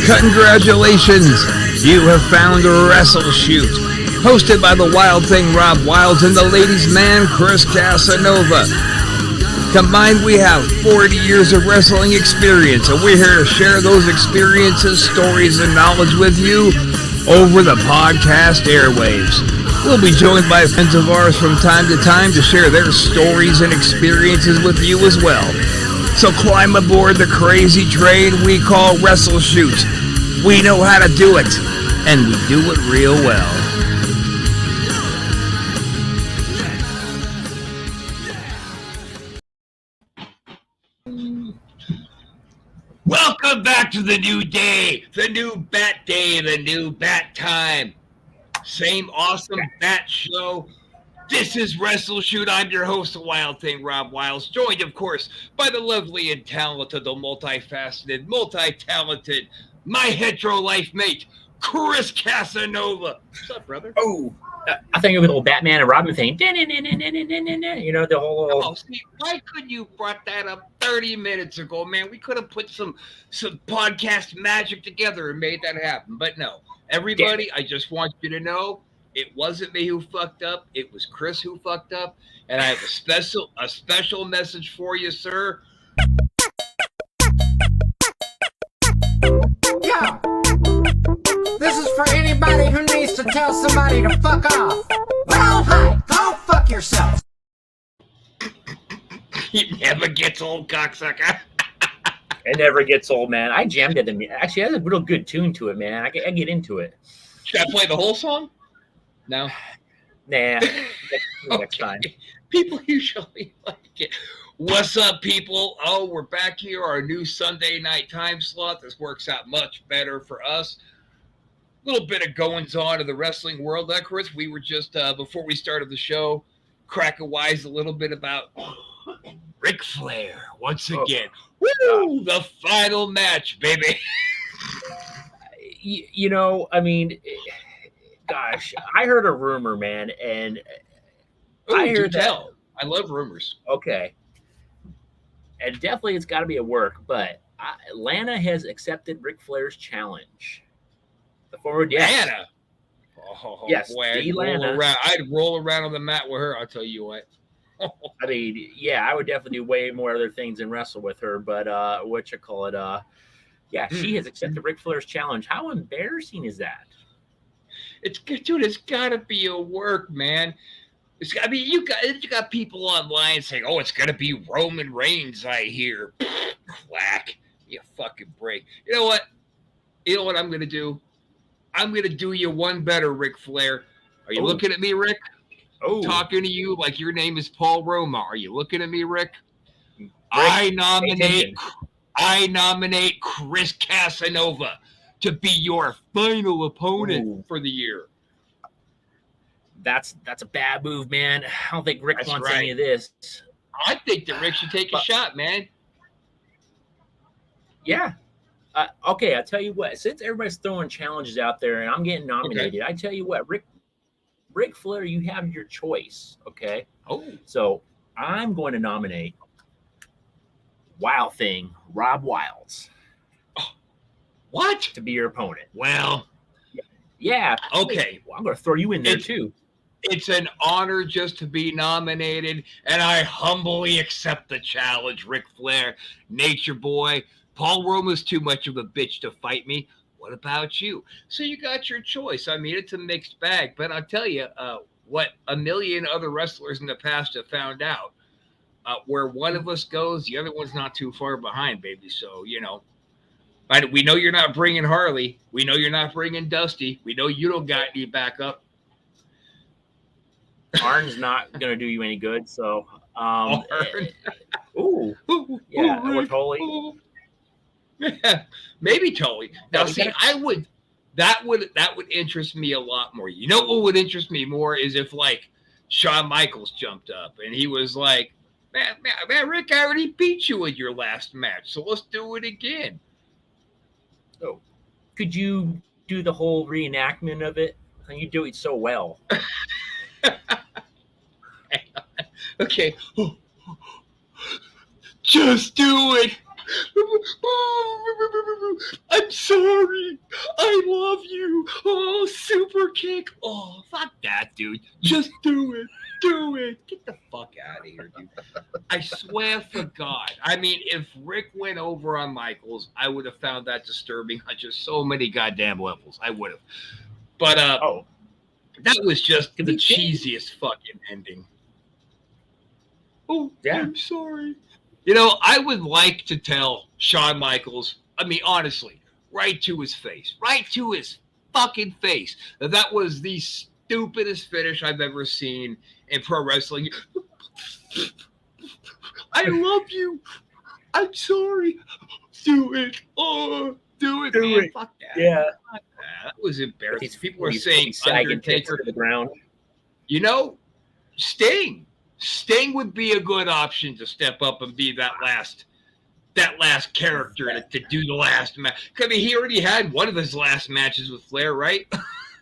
Congratulations! You have found Wrestle Shoot, hosted by the Wild Thing Rob Wilds and the ladies' man Chris Casanova. Combined, we have 40 years of wrestling experience, and we're here to share those experiences, stories, and knowledge with you over the podcast airwaves. We'll be joined by friends of ours from time to time to share their stories and experiences with you as well. So climb aboard the crazy train we call Wrestle Shoot. We know how to do it, and we do it real well. Welcome back to the new day, the new Bat Day, the new Bat Time. Same awesome Bat show. This is Wrestle Shoot. I'm your host, the Wild Thing, Rob Wiles, joined, of course, by the lovely and talented, the multifaceted, multi-talented, my hetero life mate, Chris Casanova. What's up, brother? Oh, I think it was the old Batman and Robin thing. You know, the whole. Oh, Steve, why couldn't you brought that up 30 minutes ago, man? We could have put some podcast magic together and made that happen. But no, everybody, I just want you to know it wasn't me who fucked up. It was Chris who fucked up. And I have a special message for you, sir. Yeah. This is for anybody who needs to tell somebody to fuck off. Well, hi, go fuck yourself. It never gets old, cocksucker. It never gets old, man. I jammed it. Actually, it has a real good tune to it, man. I get into it. Should I play the whole song? No. Nah. Next time. People usually like it. What's up, people? Oh, we're back here, our new Sunday night time slot. This works out much better for us. A little bit of goings on in the wrestling world, Chris. We were just, before we started the show, cracking wise a little bit about Ric Flair once again. Woo! The final match, baby. You know, I mean, gosh, I heard a rumor, man, and I heard that. I love rumors. Okay. And definitely it's got to be at work, but Lana has accepted Ric Flair's challenge. The forward, yes. Lana? Oh, yes, boy, I'd roll around on the mat with her, I'll tell you what. I mean, yeah, I would definitely do way more other things than wrestle with her, but she has accepted Ric Flair's challenge. How embarrassing is that? It's got to be a work, man. You got people online saying, "Oh, it's gonna be Roman Reigns." I hear, clack. You fucking break. You know what? I'm gonna do? I'm gonna do you one better, Ric Flair. Are you looking at me, Rick? Oh, talking to you like your name is Paul Roma. Are you looking at me, Rick? I nominate Chris Casanova to be your final opponent for the year. That's a bad move, man. I don't think Rick wants any of this. I think that Rick should take a shot, man. Yeah. Okay, I'll tell you what. Since everybody's throwing challenges out there and I'm getting nominated, I tell you what, Ric Flair, you have your choice, okay? Oh. So I'm going to nominate Wild Thing, Rob Wilds. Oh, what? To be your opponent. Well. Yeah. Okay. Well, I'm going to throw you in there, too. It's an honor just to be nominated, and I humbly accept the challenge, Ric Flair, Nature Boy. Paul Roma's too much of a bitch to fight me. What about you? So you got your choice. I mean, it's a mixed bag, but I'll tell you what a million other wrestlers in the past have found out. Where one of us goes, the other one's not too far behind, baby. So, you know, we know you're not bringing Harley. We know you're not bringing Dusty. We know you don't got any backup. Arn's not going to do you any good. So, Arn. Or Tully. Yeah, maybe Tully. Now, see, that would interest me a lot more. You know what would interest me more is if, like, Shawn Michaels jumped up and he was like, man, Rick, I already beat you in your last match, so let's do it again. Oh, could you do the whole reenactment of it? You do it so well. Okay. Just do it. I'm sorry. I love you. Oh, super kick. Oh, fuck that, dude. Just do it. Do it. Get the fuck out of here, dude. I swear for God. I mean, if Rick went over on Michaels, I would have found that disturbing on just so many goddamn levels. I would have. But that was just the cheesiest fucking ending. Oh, yeah. I'm sorry. You know, I would like to tell Shawn Michaels, I mean, honestly, right to his face, right to his fucking face, that was the stupidest finish I've ever seen in pro wrestling. I love you. I'm sorry. Do it. Oh, do it, man. It. Fuck that. Yeah. Fuck that. That was embarrassing. People were saying Undertaker to the ground. You know, Sting. Sting would be a good option to step up and be that last character to do the last match. I mean, he already had one of his last matches with Flair, right?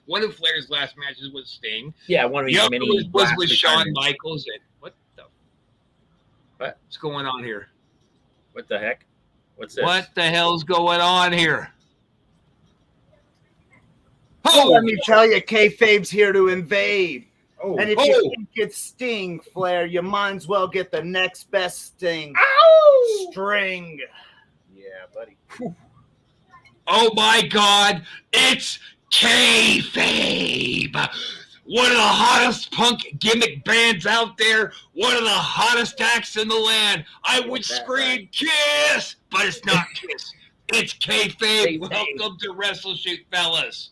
One of Flair's last matches was Sting. Yeah, one of his many was with Shawn Michaels. And what's going on here? What the heck? What's this? What the hell's going on here? Oh, let me tell you, kayfabe's here to invade. Oh. And if you think it's Sting, Flair, you might as well get the next best thing. Ow! String. Yeah, buddy. Whew. Oh my God! It's kayfabe. One of the hottest punk gimmick bands out there. One of the hottest acts in the land. I would scream Kiss, but it's not Kiss. It's kayfabe. Welcome to Wrestle Shoot, fellas.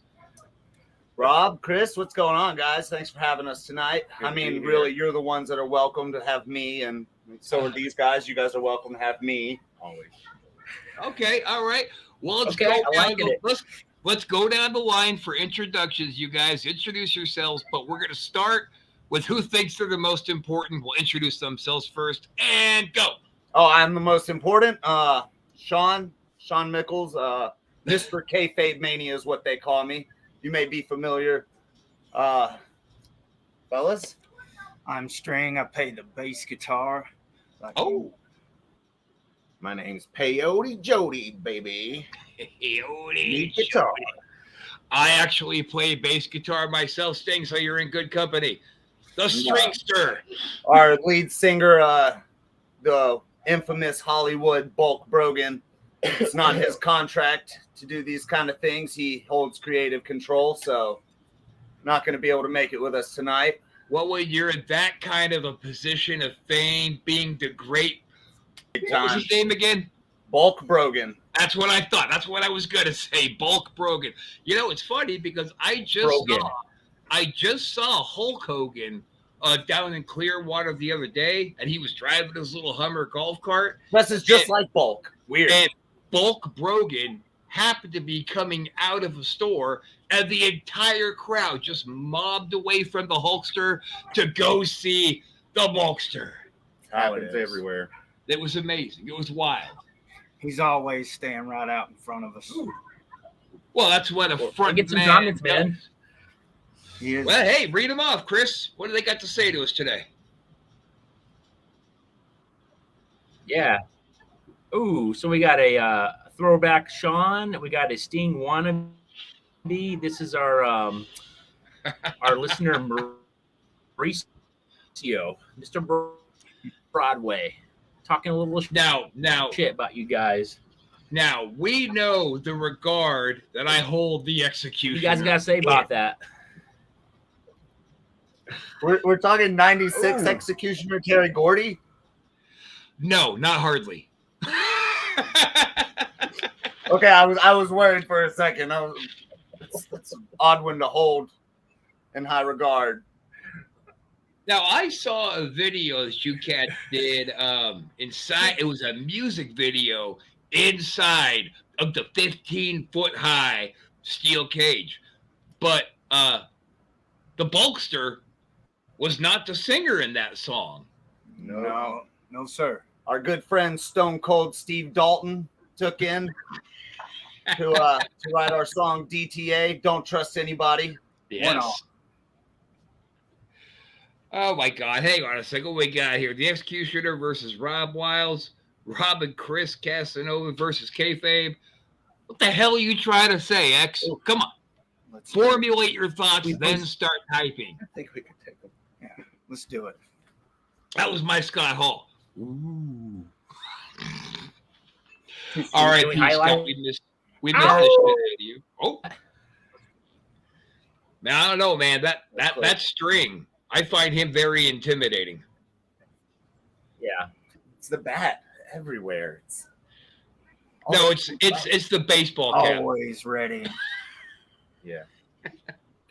Rob, Chris, what's going on, guys? Thanks for having us tonight. I mean, really, you're the ones that are welcome to have me, and so are these guys. You guys are welcome to have me. Always. Okay, all right. Well, let's go down the line for introductions, you guys. Introduce yourselves, but we're going to start with who thinks they're the most important. Will introduce themselves first, and go. Oh, I'm the most important. Shawn Michaels, Mr. Kayfabe Mania is what they call me. You may be familiar. Fellas? I'm String. I play the bass guitar. My name's Peyote Jody, baby. Peyote guitar. I actually play bass guitar myself, Sting, so you're in good company. The Stringster. Our lead singer, the infamous Hollywood Bulk Brogan. It's not his contract to do these kind of things. He holds creative control, so not going to be able to make it with us tonight. Well, when you're in that kind of a position of fame, being the great, what was his name again? Bulk Brogan. That's what I thought. That's what I was going to say, Bulk Brogan. You know, it's funny because I just saw Hulk Hogan down in Clearwater the other day, and he was driving his little Hummer golf cart. This is just like Bulk. Weird. And Bulk Brogan happened to be coming out of a store, and the entire crowd just mobbed away from the Hulkster to go see the Bulkster. Happens everywhere. It was amazing. It was wild. He's always staying right out in front of us. Well, that's what a front get some man comments, man. He is. Well, hey, read them off, Chris. What do they got to say to us today? Yeah. Ooh, so we got a throwback Shawn. We got a Sting wannabe. This is our listener Mauricio, Mr. Broadway, talking a little now shit about you guys. Now we know the regard that I hold the Executioner. You guys got to say about that. We're talking 96 Executioner Terry Gordy? No, not hardly. Okay, I was worried for a second. That's an odd one to hold in high regard. Now, I saw a video that you cat did inside. It was a music video inside of the 15-foot high steel cage. But the Bulkster was not the singer in that song. No, sir. Our good friend Stone Cold Steve Dalton took in to write our song DTA, Don't Trust Anybody. Yes. Oh, my God. Hang on a second. What we got here? The Executioner versus Rob Wiles. Rob and Chris Casanova versus kayfabe. What the hell are you trying to say, X? Come on. Let's Formulate your thoughts, then start typing. I think we could take them. Yeah, let's do it. That was my Scott Hall. Ooh. All right, Pete Scott, we missed the shit out of you. Oh. Now, I don't know, man. That string, I find him very intimidating. Yeah. It's the bat everywhere. It's the baseball cap. Always ready. Yeah.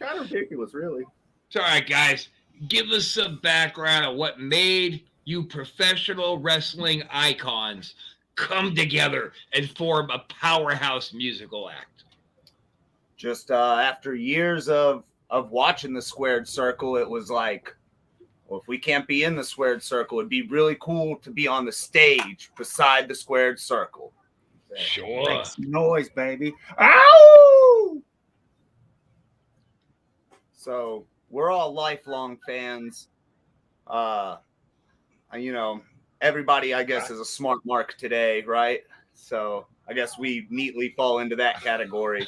Kind of ridiculous, really. It's all right, guys. Give us some background on what made you professional wrestling icons come together and form a powerhouse musical act. Just after years of watching the Squared Circle, it was like, well, if we can't be in the Squared Circle, it'd be really cool to be on the stage beside the Squared Circle. Sure. Make some noise, baby. Ow! So we're all lifelong fans. Everybody, I guess, is a smart mark today, right? So I guess we neatly fall into that category.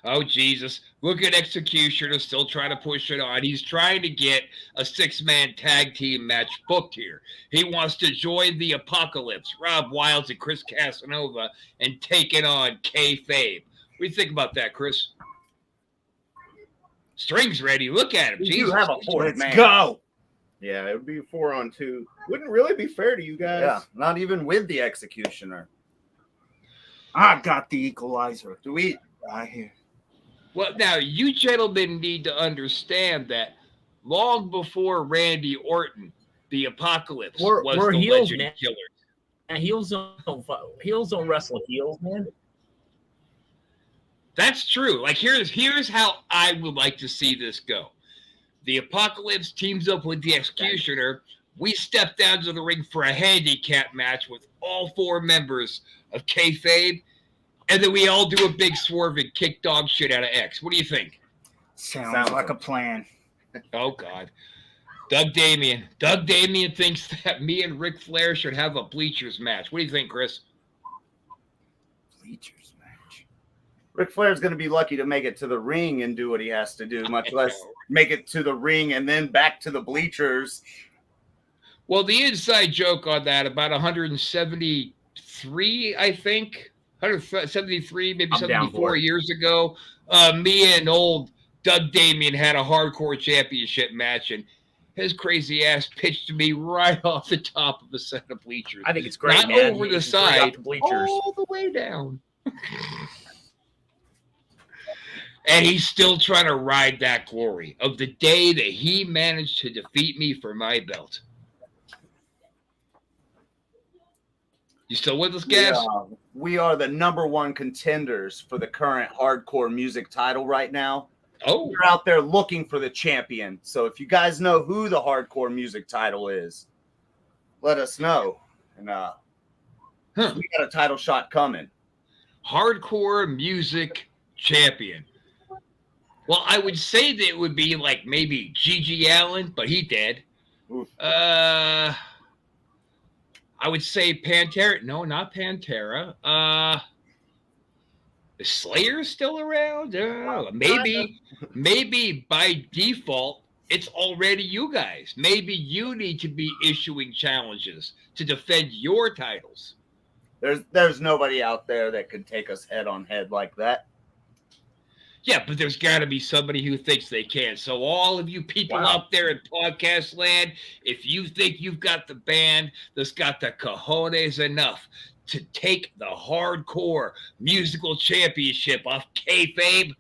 Oh, Jesus. Look at Executioner still trying to push it on. He's trying to get a 6-man tag team match booked here. He wants to join the Apocalypse, Rob Wilds and Chris Casanova, and take it on kayfabe. What do you think about that, Chris? String's ready. Look at him. You Jesus. have a fourth Let's man. go. Yeah, it would be 4-on-2. Wouldn't really be fair to you guys. Yeah, not even with the Executioner. I got the equalizer Do we? right here. Well, now, you gentlemen need to understand that long before Randy Orton, the Apocalypse We're was the heels, legend man. killer. And heels don't wrestle heels, man. That's true. Like, here's how I would like to see this go. The Apocalypse teams up with the Executioner. We step down to the ring for a handicap match with all 4 members of kayfabe, and then we all do a big swerve and kick dog shit out of X. What do you think? Sounds like a plan. Oh, God. Doug Damien. Doug Damien thinks that me and Ric Flair should have a bleachers match. What do you think, Chris? Bleachers match. Ric Flair's going to be lucky to make it to the ring and do what he has to do, much less make it to the ring and then back to the bleachers. Well, the inside joke on that, about 173, I think, 173, maybe I'm down 74 for it. years ago, me and old Doug Damien had a hardcore championship match, and his crazy ass pitched me right off the top of a set of bleachers. I think it's great, Not man. over You the can bring out side, the bleachers. all the way down. And he's still trying to ride that glory of the day that he managed to defeat me for my belt. You still with us, Gas? We are the #1 contenders for the current hardcore music title right now. Oh, We're out there looking for the champion. So if you guys know who the hardcore music title is, let us know. And we got a title shot coming. hardcore music champion. Well, I would say that it would be like maybe Gigi Allen, but he dead. Oof. I would say Pantera. No, not Pantera. Is Slayer still around? Maybe by default, it's already you guys. Maybe you need to be issuing challenges to defend your titles. There's nobody out there that could take us head on head like that. Yeah, but there's got to be somebody who thinks they can. So all of you people out there in podcast land, if you think you've got the band that's got the cojones enough to take the hardcore musical championship off kayfabe,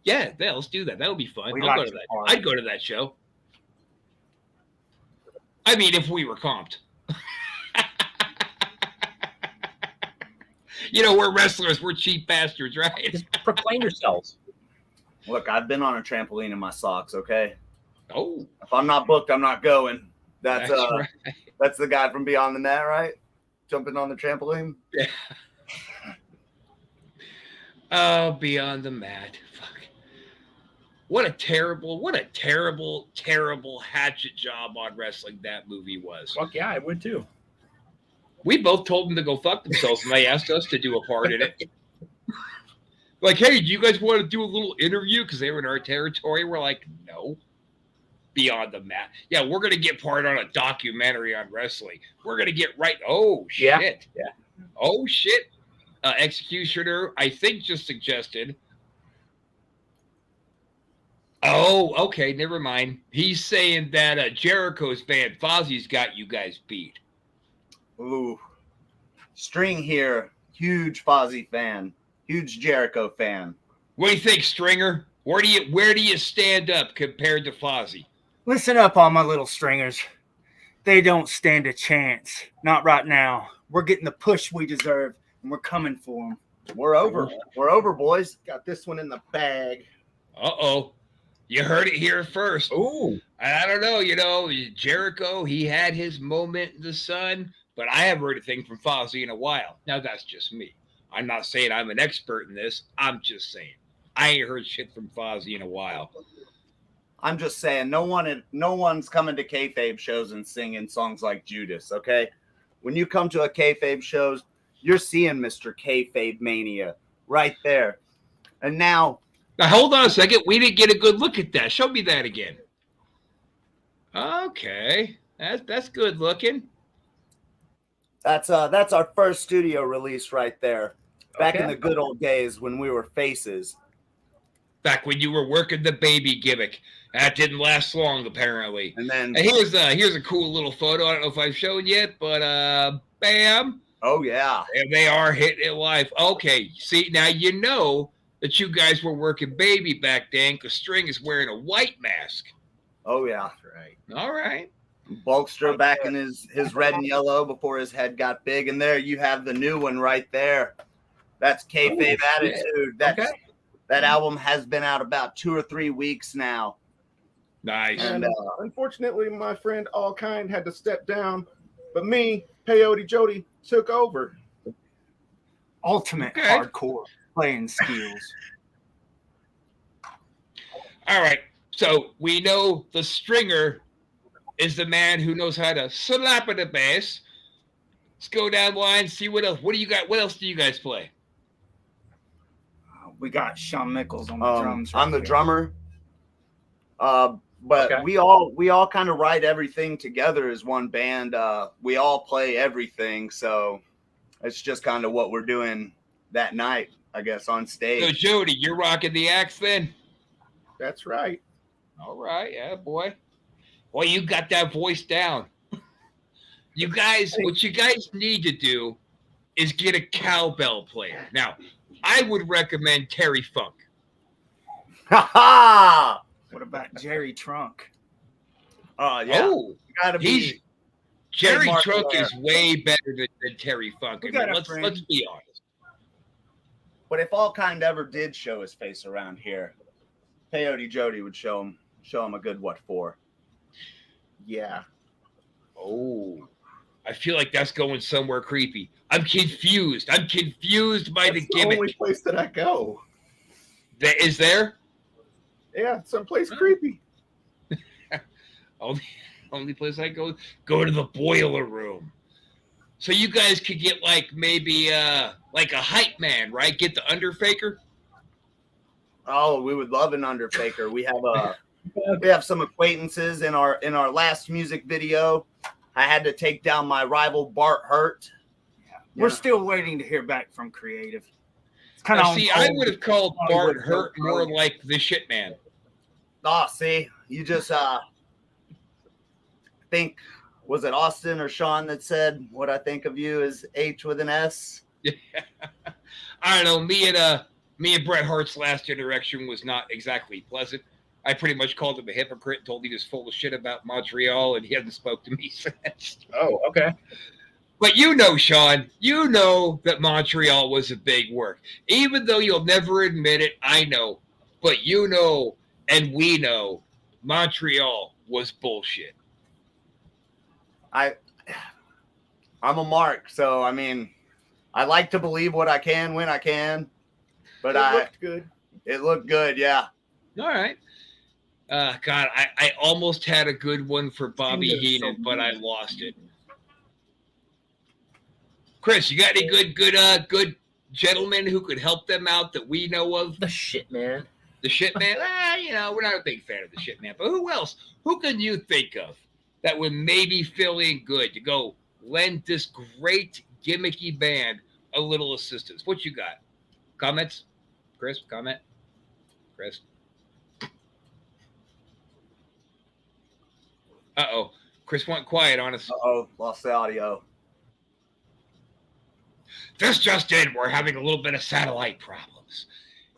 yeah, let's do that. That would be fun. We I'll like go to to that. party. I'd go to that show. I mean, if we were comped. You know, we're wrestlers. We're cheap bastards, right? Just proclaim yourselves. Look, I've been on a trampoline in my socks, okay? Oh, If I'm not booked, I'm not going. That's right. that's the guy from Beyond the Net, right? Jumping on the trampoline. Oh, Beyond the Mat. Fuck. What a terrible hatchet job on wrestling that movie was. Fuck yeah, I would too. We both told them to go fuck themselves, and they asked us to do a part in it. Like, hey, do you guys want to do a little interview? Because they were in our territory. We're like, no. Beyond the mat. Yeah, we're going to get part on a documentary on wrestling. We're going to get right. Oh, shit. Yeah. Oh, shit. Executioner, I think, just suggested. Oh, okay. Never mind. He's saying that Jericho's band, Fozzie's got you guys beat. Ooh. String here. Huge Fozzy fan. Huge Jericho fan. What do you think, Stringer? Where do you stand up compared to Fozzy? Listen up, all my little stringers. They don't stand a chance. Not right now. We're getting the push we deserve, and we're coming for them. We're over. We're over, boys. Got this one in the bag. Uh-oh. You heard it here first. Ooh. I don't know, Jericho, he had his moment in the sun, but I haven't heard a thing from Fozzy in a while. Now, that's just me. I'm not saying I'm an expert in this. I'm just saying. I ain't heard shit from Fozzy in a while. I'm just saying, no one's coming to kayfabe shows and singing songs like Judas, okay? When you come to a kayfabe shows, you're seeing Mr. Kayfabe Mania right there. And now Hold on a second. We didn't get a good look at that. Show me that again. Okay. That's good looking. that's our first studio release right there. Back in the good old days when we were faces. Back when you were working the baby gimmick. That didn't last long, apparently. And then here's a cool little photo. I don't know if I've shown yet, but bam. oh yeah. There they are hitting it live. Okay. See, now you know that you guys were working baby back then because String is wearing a white mask. Oh yeah. Right. All right. Bulkster back in his red and yellow before his head got big. And there you have the new one right there. That's Kayfabe Attitude. That album has been out about 2 or 3 weeks now. Nice. And unfortunately, my friend All Kind had to step down, but me, Peyote Jody, took over. Ultimate hardcore playing skills. All right. So we know the Stringer is the man who knows how to slap at the bass. Let's go down the line, see what else. What do you got? What else do you guys play? We got Shawn Michaels on the drums. I'm the drummer. But we all kind of write everything together as one band. We all play everything, so it's just kind of what we're doing that night, I guess, on stage. So Jody, you're rocking the axe then? That's right. All right, yeah, boy. Well, you got that voice down. You guys, what you guys need to do is get a cowbell player. Now, I would recommend Terry Funk. Ha ha! What about Jerry Trunk? Yeah. Oh, Gotta be. Jerry Trademark Trunk player. is way better than Terry Funk. I mean, let's be honest. But if All Kind ever did show his face around here, Peyote Jody would show him a good what for. Yeah. Oh, I feel like that's going somewhere creepy. I'm confused. I'm confused by That's the gimmick. the only place that I go. That is there? Yeah, someplace creepy. Only place I go to the boiler room. So you guys could get like maybe like a hype man, right? Get the Underfaker. Oh, we would love an Underfaker. We have some acquaintances in our last music video. I had to take down my rival Bart Hurt. We're still waiting to hear back from Creative. It's kind of I would have called Bart Hurt more like the shit man. Oh, see, you just think, was it Austin or Sean that said what I think of you is H with an S? I don't know. Me and Bret Hart's last interaction was not exactly pleasant. I pretty much called him a hypocrite, told he was full of shit about Montreal, and he hasn't spoke to me since. Oh, okay. But you know, Sean, you know that Montreal was a big work. Even though you'll never admit it, I know. But you know, and we know, Montreal was bullshit. I'm a mark, so I mean, I like to believe what I can when I can. But It looked good. It looked good, yeah. All right. God, I almost had a good one for Bobby Heenan, but I lost it. Chris, you got any good gentlemen who could help them out that we know of? The shit, man. The shit man? We're not a big fan of the shit man. But who else? Who can you think of that would maybe fill in good to go lend this great gimmicky band a little assistance? What you got? Comments? Chris, comment? Chris? Uh-oh. Chris went quiet on us. Uh-oh, lost the audio. This just in, we're having a little bit of satellite problems.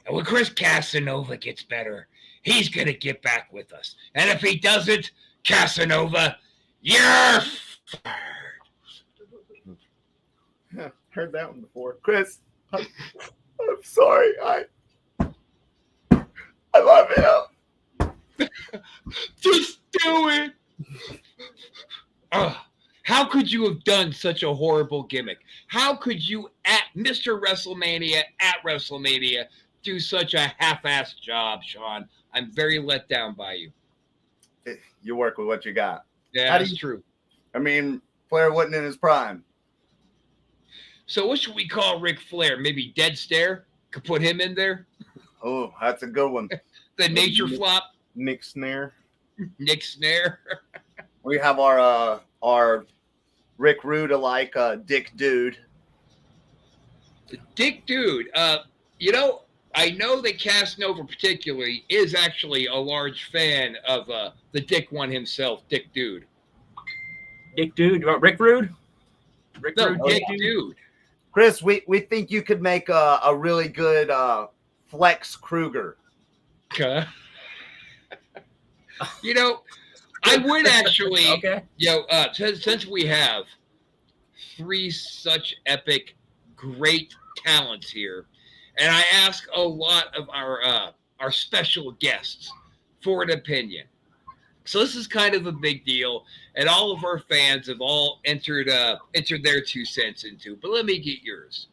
And when Chris Casanova gets better, he's going to get back with us. And if he doesn't, Casanova, you're fired. Heard that one before. Chris, I'm sorry. I love him. Just do it. How could you have done such a horrible gimmick? How could you, at Mr. WrestleMania, do such a half-assed job, Sean? I'm very let down by you. You work with what you got. Yeah, that's true. I mean, Flair wasn't in his prime. So what should we call Ric Flair? Maybe Dead Stare? Could put him in there? Oh, that's a good one. The Nature Flop? Nick Snare. Nick Snare? We have our Rick Rude alike, Dick Dude. Dick Dude. I know that Casanova particularly is actually a large fan of the Dick one himself, Dick Dude. Dick Dude? Rick Rude? Rick No, Rude, Dick Dude. Chris, we think you could make a really good Flex Kruger. Okay. I would actually, Okay. since we have three such epic, great talents here, and I ask a lot of our special guests for an opinion. So this is kind of a big deal, and all of our fans have all entered their 2 cents into. But let me get yours.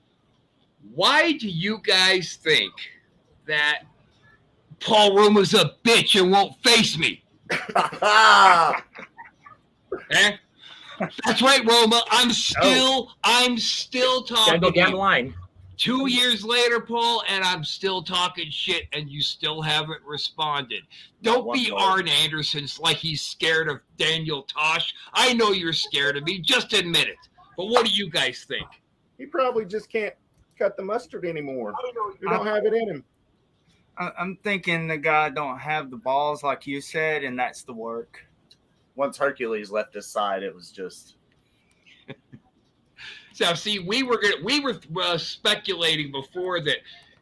Why do you guys think that Paul Roma's a bitch and won't face me? Eh? That's right, Roma. I'm still talking. Gotta go down the line. 2 years later, Paul, and I'm still talking shit, and you still haven't responded. Don't be Arn Anderson's like he's scared of Daniel Tosh. I know you're scared of me. Just admit it. But what do you guys think? He probably just can't cut the mustard anymore. He don't have it in him. I'm thinking the guy don't have the balls like you said, and that's the work. Once Hercules left his side, it was just. So see, we were speculating before that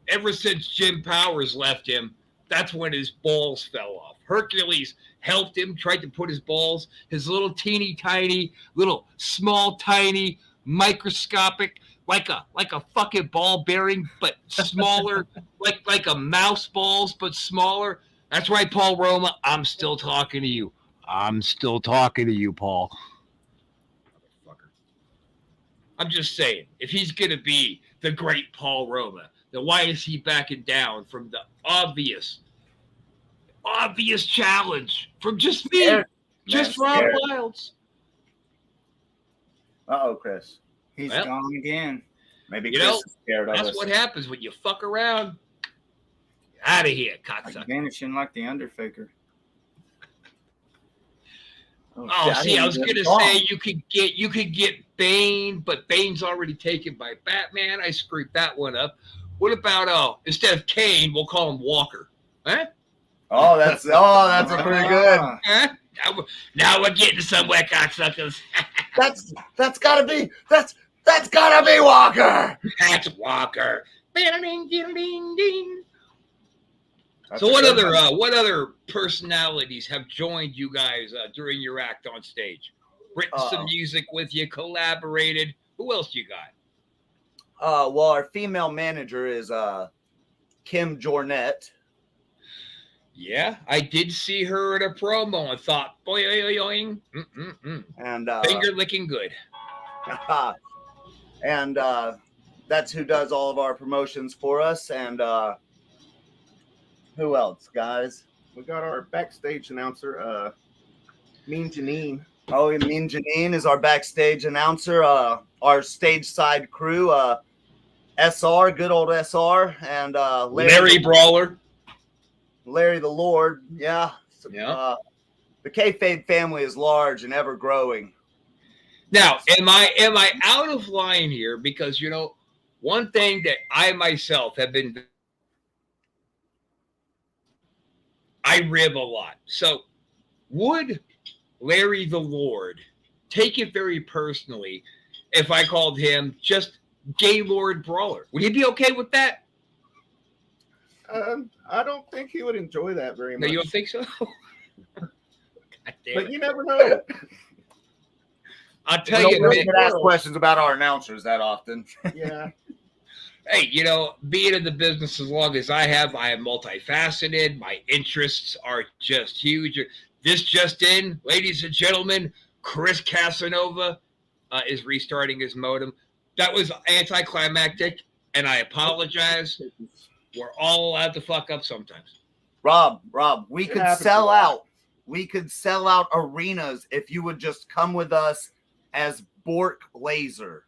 ever since Jim Powers left him, that's when his balls fell off. Hercules helped him, tried to put his little teeny tiny, little small tiny, microscopic, like a fucking ball bearing, but smaller, like a mouse balls, but smaller. That's right, Paul Roma. I'm still talking to you. I'm still talking to you, Paul. I'm just saying, if he's going to be the great Paul Roma, then why is he backing down from the obvious challenge from just me, just Rob Wilds? Uh-oh, Chris. He's gone again. Maybe Chris is scared of us. That's what happens when you fuck around. Out of here, cocksucker. Like vanishing like the Undertaker. I was gonna say you could get Bane, but Bane's already taken by Batman. I screwed that one up. What about instead of Kane, we'll call him Walker? Huh? Oh, that's a pretty good. Huh? Now we're getting somewhere, cocksuckers. that's gotta be Walker. That's Walker. Ding. So what other personalities have joined you guys during your act on stage? Written some music with you, collaborated. Who else you got? Well, our female manager is Kim Jornet. Yeah, I did see her at a promo and thought, boing. And finger licking good. And that's who does all of our promotions for us. And who else, guys? We got our backstage announcer, Mean Janine. Oh, and Mean Janine is our backstage announcer. Our stage side crew, SR, good old SR, and Larry Brawler. Larry the Lord. Yeah. Yeah. The kayfabe family is large and ever growing. Now, am I out of line here? Because one thing that I myself have been, I rib a lot. So, would Larry the Lord take it very personally if I called him just Gaylord Brawler? Would he be okay with that? I don't think he would enjoy that very No, much. you don't think so? God damn But it. you never know. I'll tell We you, don't man, get asked questions about our announcers that often. Yeah. hey, being in the business as long as I am multifaceted. My interests are just huge. This just in, ladies and gentlemen, Chris Casanova is restarting his modem. That was anticlimactic, and I apologize. We're all allowed to fuck up sometimes. Rob, we could happens sell a lot. out. We could sell out arenas if you would just come with us as Bork Laser.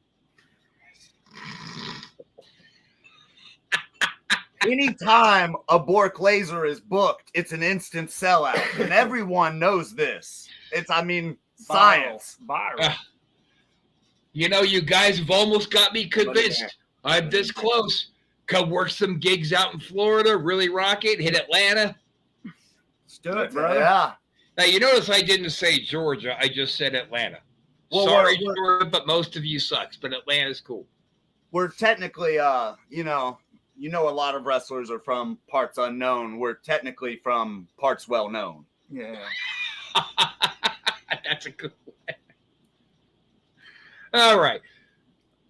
Anytime a Bork Laser is booked, it's an instant sellout, and everyone knows this. Science. Viral. You guys have almost got me convinced. I'm this close. Come work some gigs out in Florida, really rock it, hit Atlanta. Let's do it, brother. Yeah. Now, you notice I didn't say Georgia. I just said Atlanta. Well, Sorry, we're- Georgia, but most of you sucks. But Atlanta's cool. We're technically, a lot of wrestlers are from parts unknown. We're technically from parts well known. Yeah. That's a good one. All right.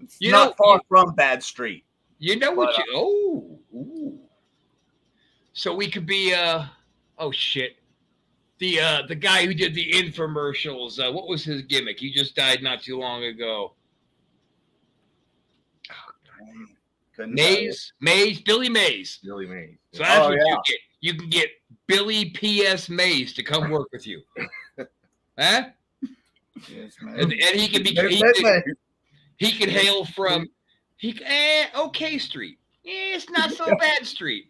It's You not know- far from Bad Street. You know what But, ooh. So we could be oh shit. The guy who did the infomercials, what was his gimmick? He just died not too long ago. Couldn't tell you. Billy Mays. Billy Mays. So that's Oh, what yeah. you get. You can get Billy P.S. Mays to come work with you. Huh? Yes, man. And he can be he can hail from OK Street. It's not so bad street.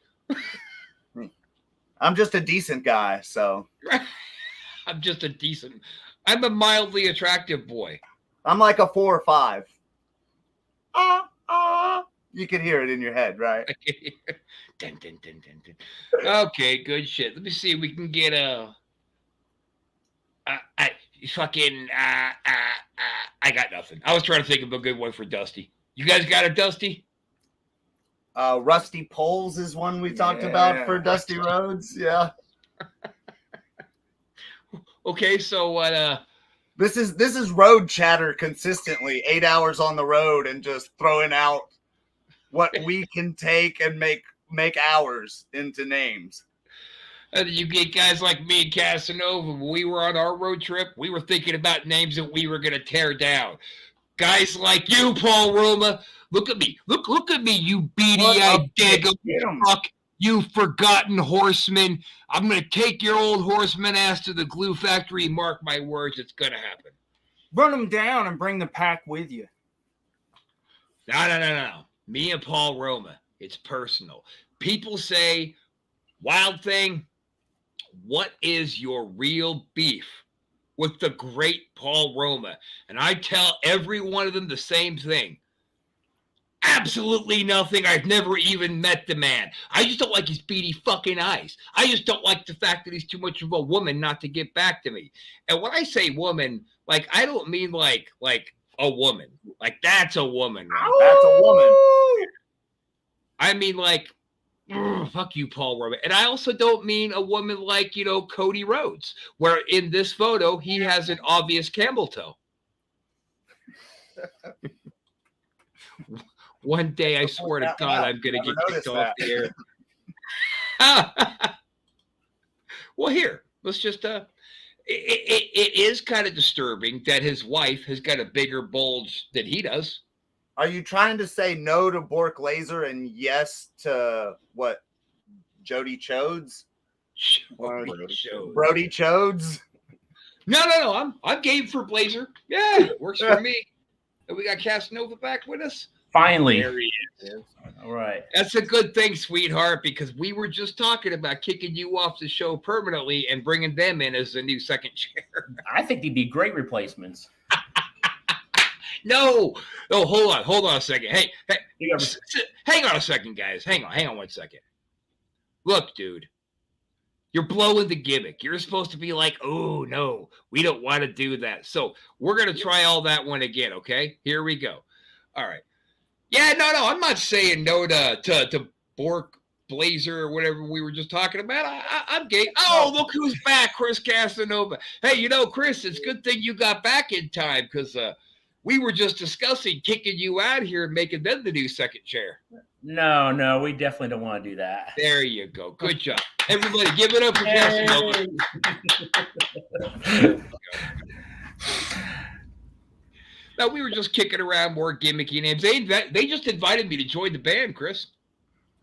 I'm just a decent guy, so I'm a mildly attractive boy. I'm like a 4 or 5. You can hear it in your head, right? Dun, dun, dun, dun, dun. Okay, good shit. Let me see if we can get I got nothing. I was trying to think of a good one for Dusty. You guys got it, Dusty? Rusty Poles is one we talked about for Dusty Rhodes. Yeah. Okay, so what This is road chatter consistently, 8 hours on the road and just throwing out what we can take and make hours into names. you get guys like me and Casanova. When we were on our road trip, we were thinking about names that we were gonna tear down. Guys like you, Paul Roma. Look at me. Look at me, you beady-eyed dago fuck. You forgotten horseman. I'm going to take your old horseman ass to the glue factory. Mark my words, it's going to happen. Run them down and bring the pack with you. No. Me and Paul Roma, it's personal. People say, Wild Thing, what is your real beef with the great Paul Roma? And I tell every one of them the same thing. Absolutely nothing. I've never even met the man. I just don't like his beady fucking eyes. I just don't like the fact that he's too much of a woman not to get back to me. And when I say woman, like, I don't mean like a woman. Like, that's a woman. Right? That's a woman. I mean, like, fuck you, Paul Roma. And I also don't mean a woman like, Cody Rhodes, where in this photo, he has an obvious camel toe. One day, I swear to God, I'm going to get kicked off the air. Well, here, let's just, it is kind of disturbing that his wife has got a bigger bulge than he does. Are you trying to say no to Bork Laser and yes to what? Jody Chodes? Brody Chodes? No. I'm game for Blazer. Yeah, works for me. And we got Casanova back with us. Finally. There he is. All right. That's a good thing, sweetheart, because we were just talking about kicking you off the show permanently and bringing them in as the new second chair. I think they'd be great replacements. No, hold on a second. Hey, You got- hang on a second, guys. Hang on 1 second. Look, dude, you're blowing the gimmick. You're supposed to be like, oh no, we don't want to do that. So we're gonna try all that one again. Okay, here we go. All right. Yeah, no, I'm not saying no to Bork, Blazer, or whatever we were just talking about. I'm gay. Oh, look who's back, Chris Casanova. Hey, Chris, it's a good thing you got back in time because we were just discussing kicking you out here and making them the new second chair. No, we definitely don't want to do that. There you go. Good job. Everybody, give it up for Casanova. Now, we were just kicking around more gimmicky names. They just invited me to join the band, Chris.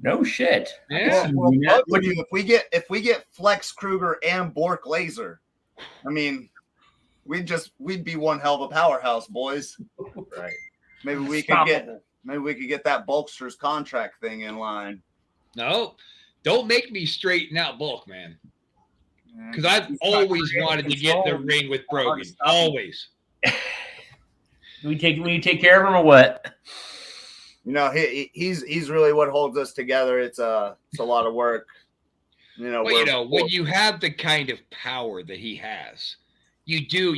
No shit. Yeah. Well, both of you, if we get Flex Kruger and Bork Laser, I mean, we'd be one hell of a powerhouse, boys. Right. Maybe we could get that Bulkster's contract thing in line. No, don't make me straighten out Bulk, man. Because I've always wanted to get in the ring with Brogan. Always. We take care of him or what? He's really what holds us together. It's a lot of work. Well, when you have the kind of power that he has, you do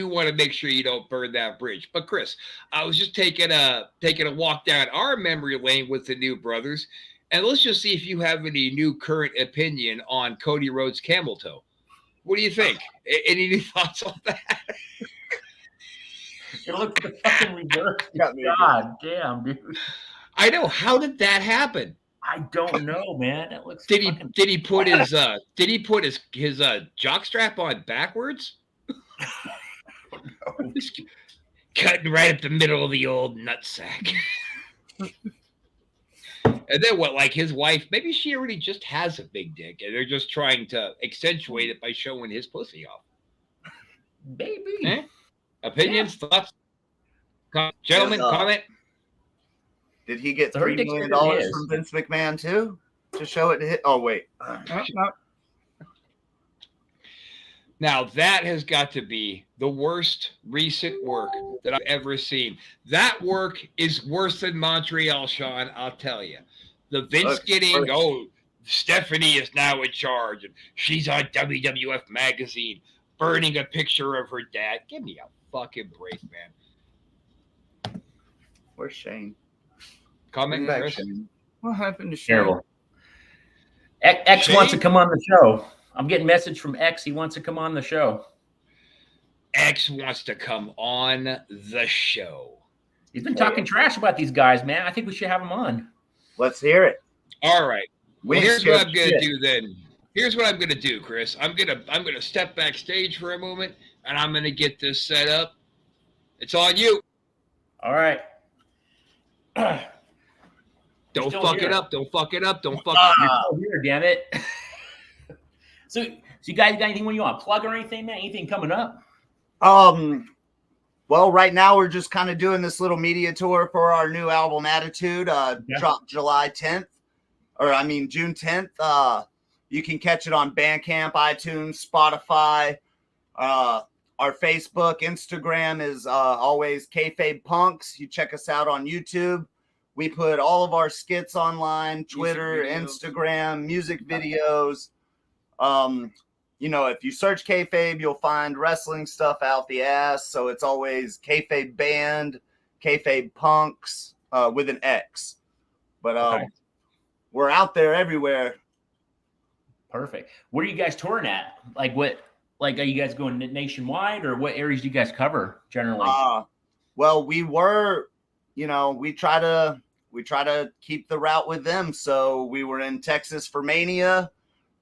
want to make sure you don't burn that bridge. But Chris, I was just taking a walk down our memory lane with the New Brothers, and let's just see if you have any new current opinion on Cody Rhodes' camel toe. What do you think? Any new thoughts on that? It looks the fucking reverse. God damn, dude. I know. How did that happen? I don't know, man. It looks. Did he put his jockstrap on backwards? No. Cutting right up the middle of the old nutsack. And then what? Like his wife, maybe she already just has a big dick, and they're just trying to accentuate it by showing his pussy off. Baby. Opinions, thoughts, gentlemen, comment. Did he get $3 million from Vince McMahon too to show it to hit? Oh wait. Now that has got to be the worst recent work that I've ever seen. That work is worse than Montreal, Sean. I'll tell you. The Vince Stephanie is now in charge, and she's on WWF magazine, burning a picture of her dad. Give me a fucking break, man. Where's Shane? Comment, back, Chris? Shane. What happened to Shane? Terrible. X wants to come on the show. I'm getting a message from X. He wants to come on the show. X wants to come on the show. He's been talking trash about these guys, man. I think we should have him on. Let's hear it. All right. Well, here's what I'm gonna do then. Here's what I'm gonna do, Chris. I'm gonna step backstage for a moment, and I'm gonna get this set up. It's on you. All right. Don't fuck it up. Don't fuck it up. Don't fuck You're still here, damn it. So you guys got anything when you want to plug or anything, man? Anything coming up? Well, right now we're just kind of doing this little media tour for our new album Attitude. Dropped June 10th. You can catch it on Bandcamp, iTunes, Spotify. Our Facebook, Instagram is always Kayfabe Punks. You check us out on YouTube. We put all of our skits online, Twitter, Instagram, music videos. If you search Kayfabe, you'll find wrestling stuff out the ass. So it's always Kayfabe Band, Kayfabe Punks with an X. But we're out there everywhere. Perfect. What are you guys touring at? Are you guys going nationwide, or what areas do you guys cover generally? Well, we were, we try to keep the route with them. So we were in Texas for Mania.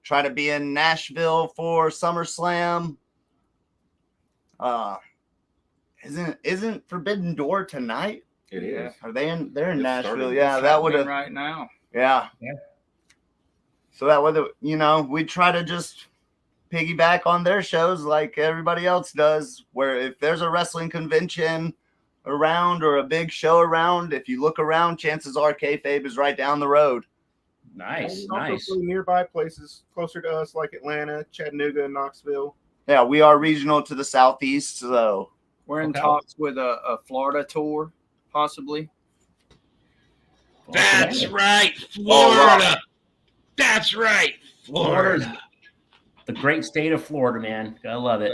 Try to be in Nashville for SummerSlam. Isn't Forbidden Door tonight? It is. Are they in? They're in Nashville. Started Yeah, that would have right now. Yeah. Yeah. So that would we try to just piggyback on their shows like everybody else does, where if there's a wrestling convention around or a big show around, if you look around, chances are kayfabe is right down the road. Nice, And also nice. through nearby places closer to us like Atlanta, Chattanooga, and Knoxville. Yeah, we are regional to the southeast, so We're in Okay. talks with a Florida tour, possibly. That's right, All Florida. right. That's right, Florida's Florida. the great state of Florida, man. I love it.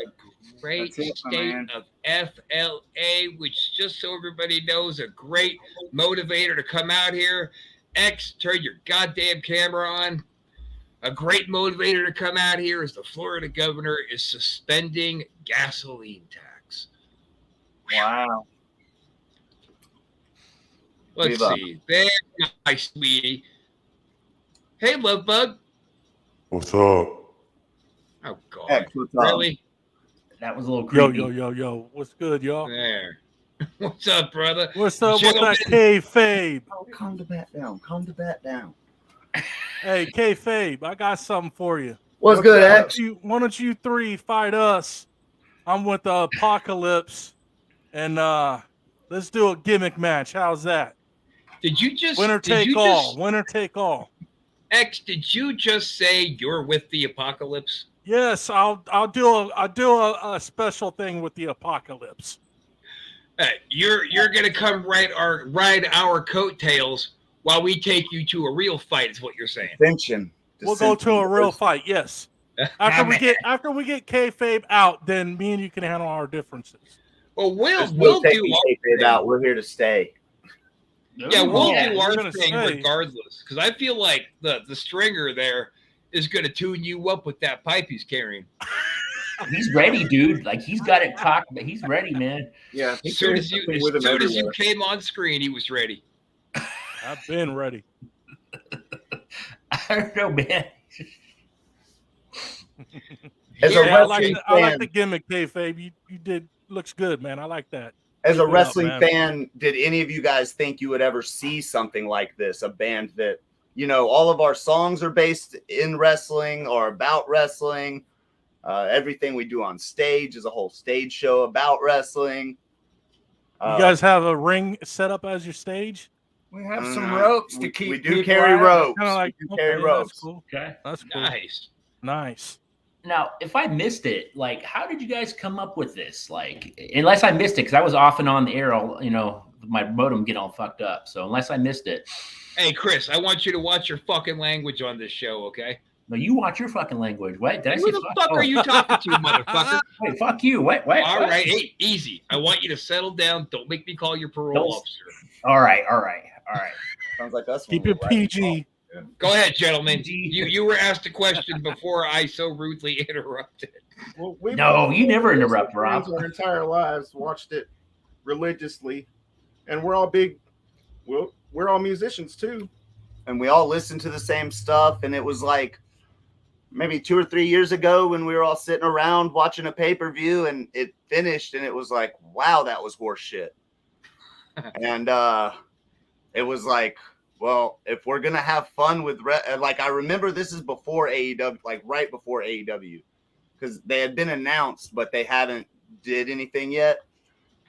Great That's it, my state man. of FLA, which, just so everybody knows, a great motivator to come out here. X, turn your goddamn camera on. A great motivator to come out here is the Florida governor is suspending gasoline tax. Wow. Let's Move up. see. There's my sweetie. Hey, love bug. What's up? Oh, God. X, what's up? Really? That was a little Yo, creepy. yo. What's good, y'all? There. What's up, brother? What's up with Gentlemen. that kayfabe? Oh, calm the bat down. Calm the bat down. Hey, kayfabe, I got something for you. What's good, Why X? don't you three fight us? I'm with the Apocalypse, and let's do a gimmick match. How's that? Did you just Winner did you take all. just- Winner take all. X, did you just say you're with the apocalypse? Yes, I'll do a special thing with the Apocalypse. You're gonna come ride our coattails while we take you to a real fight, is what you're saying. Dissension. We'll go to a real fight. Yes. After we get kayfabe out, then me and you can handle our differences. Well, we'll We'll do take our the kayfabe thing. out. We're here to stay. Yeah, we'll Yeah, do we're our gonna thing say. regardless. Because I feel like the stringer there is gonna tune you up with that pipe he's carrying. He's ready, dude. Like he's got it cocked, but he's ready, man. Yeah, As soon as you came on screen, he was ready. I've been ready. I don't know, man. As Yeah, a I like wrestling I like fan, the gimmick, kayfabe. You did looks good, man. I like that. as a Keep it up, wrestling man. fan, did any of you guys think you would ever see something like this? A band that, you know, all of our songs are based in wrestling or about wrestling. Everything we do on stage is a whole stage show about wrestling. You guys have a ring set up as your stage? We have some Mhm. ropes to we, keep. we do people carry out. ropes. Kind of like we do carry okay, ropes. That's cool. Okay. That's cool. Nice. Nice. Now, if I missed it, like, how did you guys come up with this? Like, unless I missed it, because I was off and on the air, all, you know, my modem get all fucked up. So unless I missed it, Hey, Chris, I want you to watch your fucking language on this show, okay? no, you watch your fucking language. What did I say? Who the fuck are you talking to, motherfucker? Wait, fuck you. What? All right, hey, easy. I want you to settle down. Don't make me call your parole Don't- officer. All right. Sounds like us. when Keep we it write. PG. Go ahead, gentlemen. PG. You were asked a question before I so rudely interrupted. Well, we've No, been you never wrestling interrupt, Rob. fans Our entire lives watched it religiously, and we're all big. Well, we're all musicians too. And we all listened to the same stuff. And it was like maybe 2 or 3 years ago when we were all sitting around watching a pay-per-view and it finished and it was like, wow, that was horse shit. And it was like, well, if we're gonna have fun with like, I remember this is before AEW, like right before AEW, because they had been announced but they hadn't did anything yet.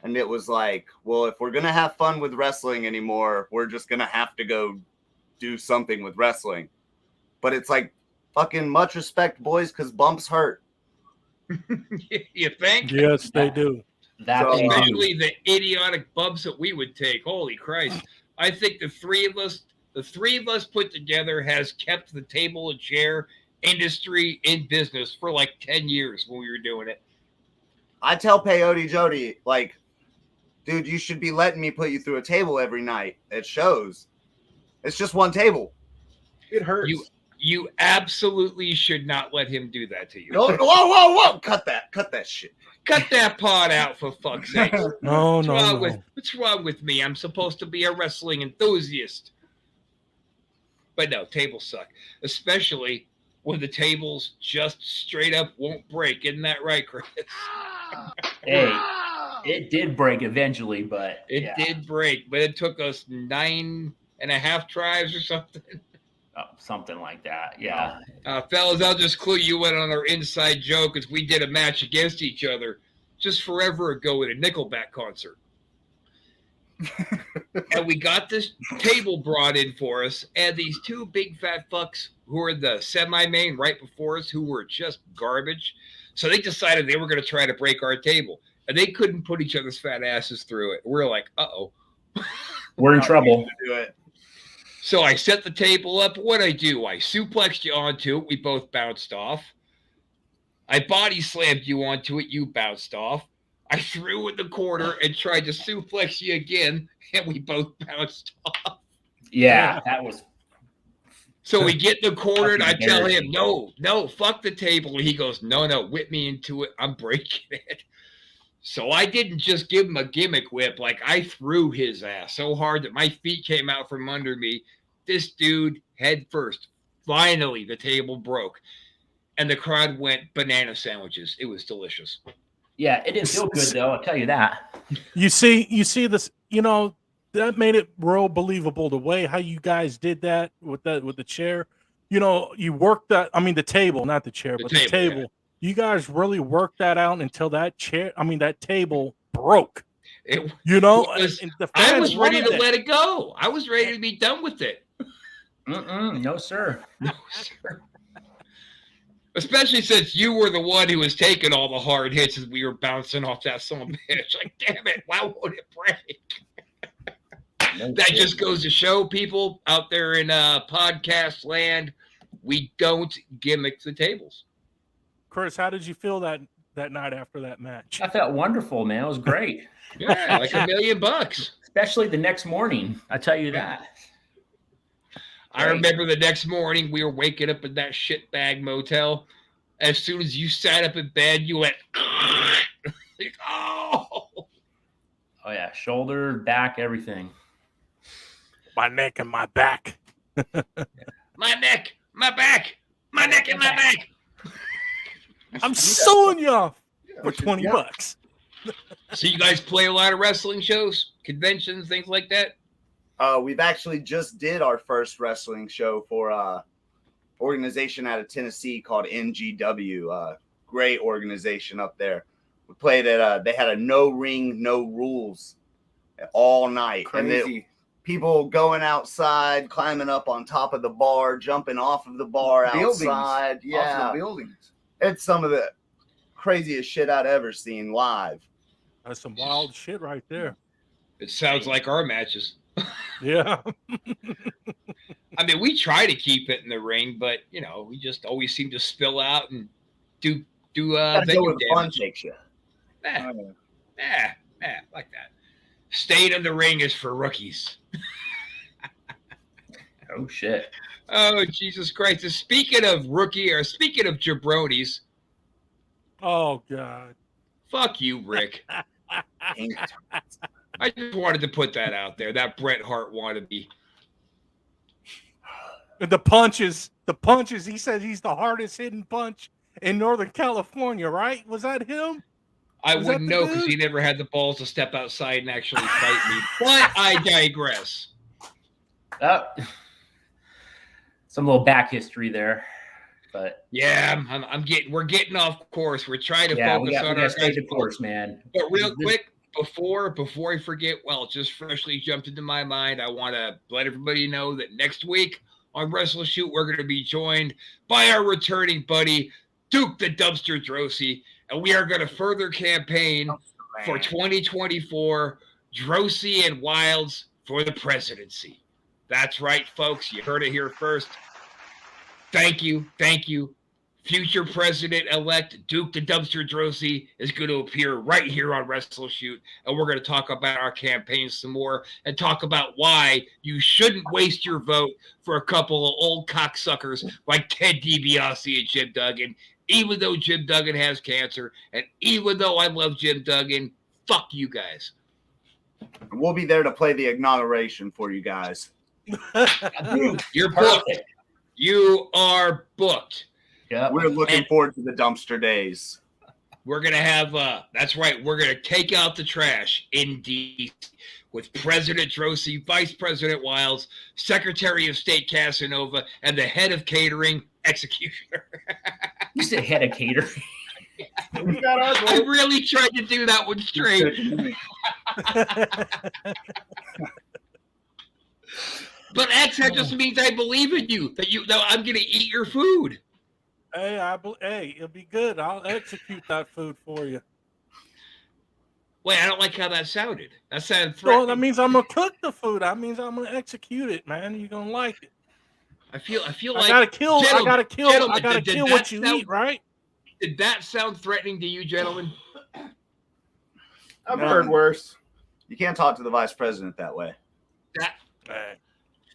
And it was like, well, if we're gonna have fun with wrestling anymore, we're just gonna have to go do something with wrestling. But it's like, fucking much respect, boys, because bumps hurt. You think? Yes, they do. That So, they do. Especially the idiotic bumps that we would take. Holy Christ. I think the three of us put together has kept the table and chair industry in business for like 10 years when we were doing it. I tell Peyote Jody, like, dude, you should be letting me put you through a table every night at shows. It's just one table. It hurts. You absolutely should not let him do that to you. Whoa. Cut that shit. Cut that part out, for fuck's sake. No, What's no, wrong no. what's wrong with me? I'm supposed to be a wrestling enthusiast. But no, tables suck. Especially when the tables just straight up won't break. Isn't that right, Chris? Hey, it did break eventually, but It yeah. did break, but it took us 9.5 tries or something. something like that. Yeah. Fellas, I'll just clue you in on our inside joke as we did a match against each other just forever ago at a Nickelback concert. And we got this table brought in for us, and these two big fat fucks who were the semi-main right before us who were just garbage. So they decided they were going to try to break our table, and they couldn't put each other's fat asses through it. We're like, uh-oh. We're in trouble. Do it. So I set the table up. What'd I do? I suplexed you onto it. We both bounced off. I body slammed you onto it. You bounced off. I threw in the corner and tried to suplex you again, and we both bounced off. Yeah, that was. So we get in the corner, and I tell him, no, fuck the table. And he goes, no, whip me into it. I'm breaking it. So I didn't just give him a gimmick whip. Like, I threw his ass so hard that my feet came out from under me. This dude, head first. Finally, the table broke. And the crowd went banana sandwiches. It was delicious. Yeah, it didn't feel good, though. I'll tell you that. You see this, that made it real believable the way how you guys did that with the chair. You worked that, the table, not the chair, but the table. Yeah. You guys really worked that out until that table broke. I was ready to let it go. I was ready to be done with it. No, sir. No, sir. Especially since you were the one who was taking all the hard hits as we were bouncing off that son of a bitch. Like, damn it, why won't it break? That just goes to show people out there in podcast land, we don't gimmick the tables. Chris, how did you feel that night after that match? I felt wonderful, man. It was great. Yeah, like $1 million. Especially the next morning. I tell you that. I remember the next morning we were waking up in that shitbag motel. As soon as you sat up in bed, you went, like, oh. Oh, yeah. Shoulder, back, everything. My neck and my back. My neck, my back, my neck and my back. I'm suing you for $20. So you guys play a lot of wrestling shows, conventions, things like that? We've actually just did our first wrestling show for organization out of Tennessee called NGW. Great organization up there. We played at they had a no ring, no rules all night. Crazy. And people going outside, climbing up on top of the bar, jumping off of the bar outside. Yeah, off the buildings. It's some of the craziest shit I'd ever seen live. That's some wild shit right there. It sounds like our matches. Yeah. I mean, we try to keep it in the ring, but we just always seem to spill out and do venue damage. Takes you. Like that. Staying in the ring is for rookies. Oh shit. Oh Jesus Christ! Speaking of jabronis. Oh God. Fuck you, Rick. I just wanted to put that out there. That Bret Hart wannabe. The punches. He said he's the hardest hitting punch in Northern California, right? Was that him? I wouldn't know because he never had the balls to step outside and actually fight me. But I digress. Some little back history there. But yeah, we're getting off course. We're trying to focus on our stay the course, man. But real quick, before I forget, just freshly jumped into my mind, I want to let everybody know that next week on Wrestle Shoot, we're going to be joined by our returning buddy, Duke the Dumpster Droese, and we are going to further campaign for 2024, Droese and Wilds for the presidency. That's right, folks. You heard it here first. Thank you. Future President-elect Duke the Dumpster Droese is going to appear right here on Wrestle Shoot, and we're going to talk about our campaign some more and talk about why you shouldn't waste your vote for a couple of old cocksuckers like Ted DiBiase and Jim Duggan, even though Jim Duggan has cancer, and even though I love Jim Duggan, fuck you guys. We'll be there to play the inauguration for you guys. You're booked. You are booked. Yeah, we're looking forward to the dumpster days. We're going to have, that's right, we're going to take out the trash in DC. with President Drosy, Vice President Wiles, Secretary of State Casanova, and the head of catering, Executioner. You said head of catering. We got our I vote. really tried to do that one straight. But X, that just means I believe in you. That I'm going to eat your food. Hey, it'll be good. I'll execute that food for you. Wait, I don't like how that sounded. That sounded threatening. Well, that means I'm gonna cook the food. That means I'm gonna execute it, man. You're gonna like it. I feel like I gotta kill did what that you sound- eat, right? Did that sound threatening to you, gentlemen? I've heard worse. You can't talk to the vice president that way.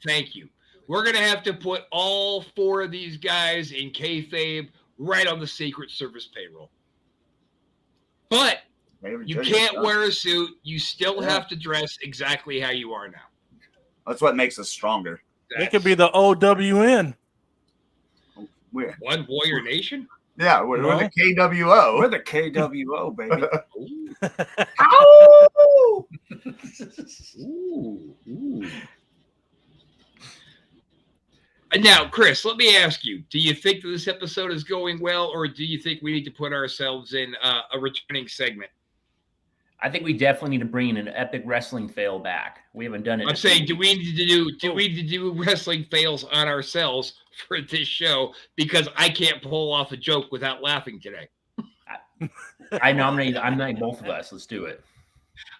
Thank you. We're going to have to put all 4 of these guys in kayfabe right on the Secret Service payroll. But you can't wear a suit. You still have to dress exactly how you are now. That's what makes us stronger. It could be the OWN. We're, One Warrior Nation? yeah, we're the KWO. We're the KWO, baby. Ow! Ooh. And now, Chris, let me ask you, do you think that this episode is going well, or do you think we need to put ourselves in a returning segment? I think we definitely need to bring in an epic wrestling fail back. We haven't done it. I'm saying, do we need to do wrestling fails on ourselves for this show? Because I can't pull off a joke without laughing today. I'm nominating both of us. Let's do it.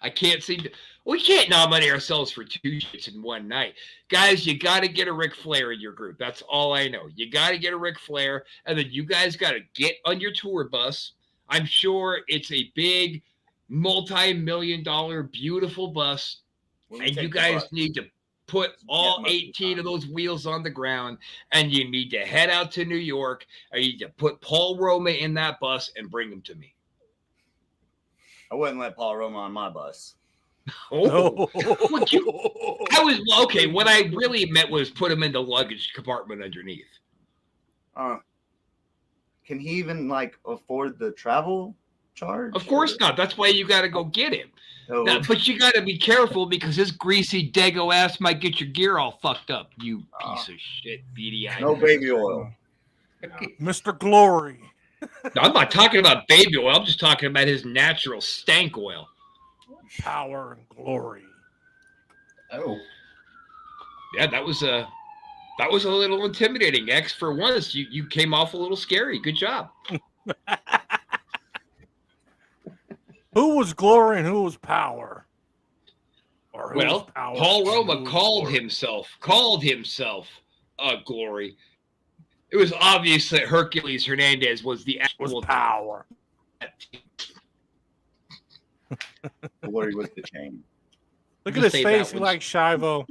I can't seem to. We can't nominate ourselves for 2 shits in one night. Guys, you got to get a Ric Flair in your group. That's all I know. You got to get a Ric Flair, and then you guys got to get on your tour bus. I'm sure it's a big, multi-million-dollar, beautiful bus, and you guys need to put all 18 of those wheels on the ground, and you need to head out to New York, and you need to put Paul Roma in that bus and bring him to me. I wouldn't let Paul Roma on my bus. Oh, okay. What I really meant was put him in the luggage compartment underneath. Can he even afford the travel charge? Of course not. That's why you got to go get him. No. Now, but you got to be careful because his greasy Dago ass might get your gear all fucked up. You piece of shit, beady eyed. No baby oil. Mr. Glory. No, I'm not talking about baby oil. I'm just talking about his natural stank oil. Power and glory. Oh, Yeah, that was a little intimidating. X, for once, you came off a little scary. Good job. Who was glory and who was power? Or who was power Paul and Roma who was called himself glory. It was obvious that Hercules Hernandez was the actual power. Glory was the chain. Look at his face. He like Shivo.